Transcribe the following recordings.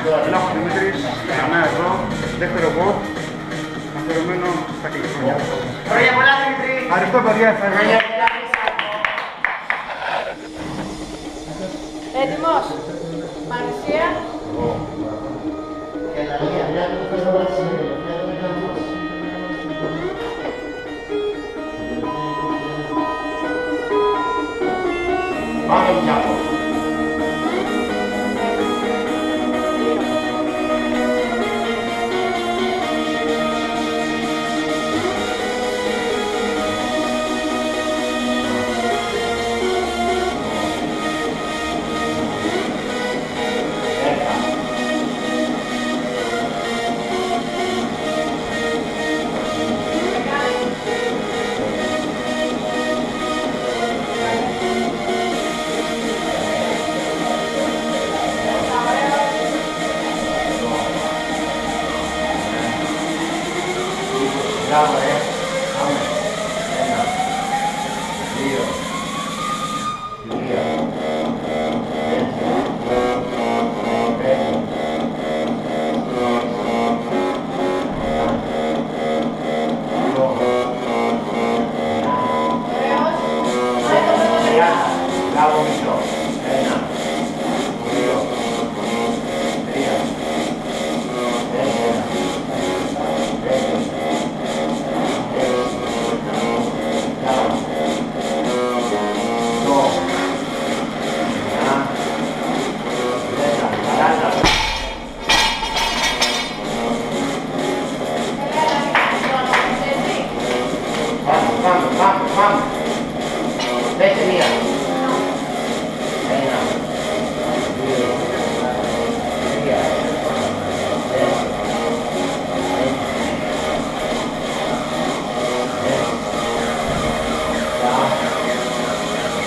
Λάχος Δημήτρης, ξανά εδώ, δεύτερο βότ, αφιερωμένο στα Καλλιφρόνια. Χρόνια πολλά, Δημήτρη! Ευχαριστώ, παιδιά, ευχαριστώ. Έτοιμος. Πανησία. Πάμε, Γιάκο. Bravo, Πάμε. 1, 2, 3, 4, Bravo, μισό. 1, 2, 3, 4, 5, Πάμε. Πέστε μία. 1, 2, 3, 4, 5, 6, 7, 8,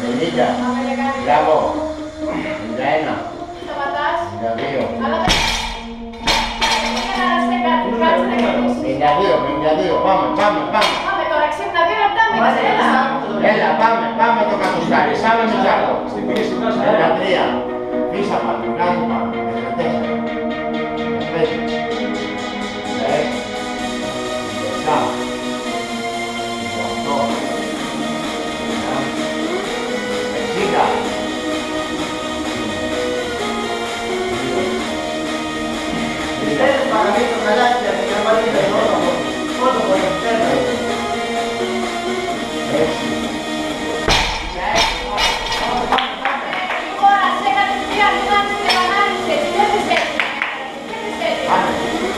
9, 10. Μπράβο. 51. Σταματάς. 52. 52, πάμε. Πάμε τώρα, ξύπνα 2 λεπτά μείνες, έλα. Έλα, πάμε το κατοστάρι, σαν να μην τσάρω. 13, πίσα πάμε, κάτω πάμε. 14, 15, 16, 17, 18, 60. Θέλεις παραμύθι το καλάκι, γιατί να βάλει το φото μπορεί να φέρνει. 6.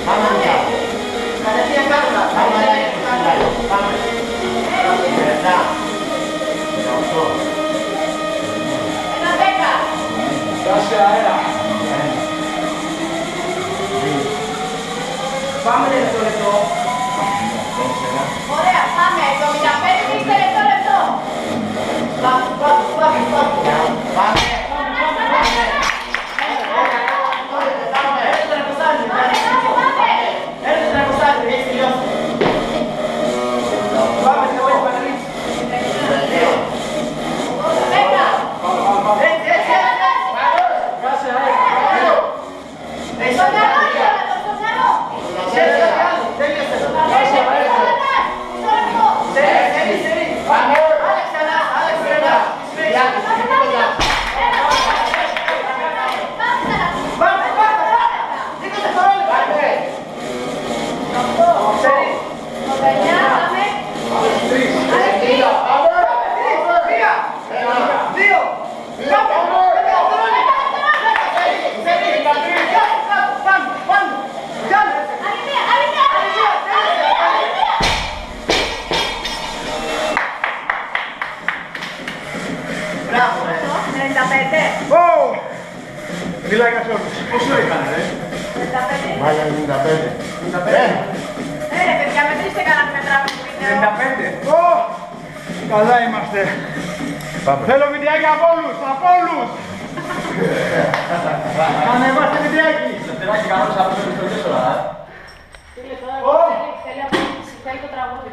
Πάμε. Κατευθείαν κάτω να πάμε. Πάμε. 7. 18. Ένα 10. Κάσε αέρα. Πάμε λεπτό. Ωραία, πάμε. 75 είστε λεπτό. Πάμε. Φιλάκια σε όλους. Πόσο έκανε, ρε? 95. Μάλια 95. 95. Ρε παιδιά, μετρήστε καλά τη μετράμε του βίντεο. 95. Καλά είμαστε. Θέλω βιντεάκι από όλους, Ανεβάστε βιντεάκι. Τεράκι κανόνες από το 4. Θέλει το τραγούδι.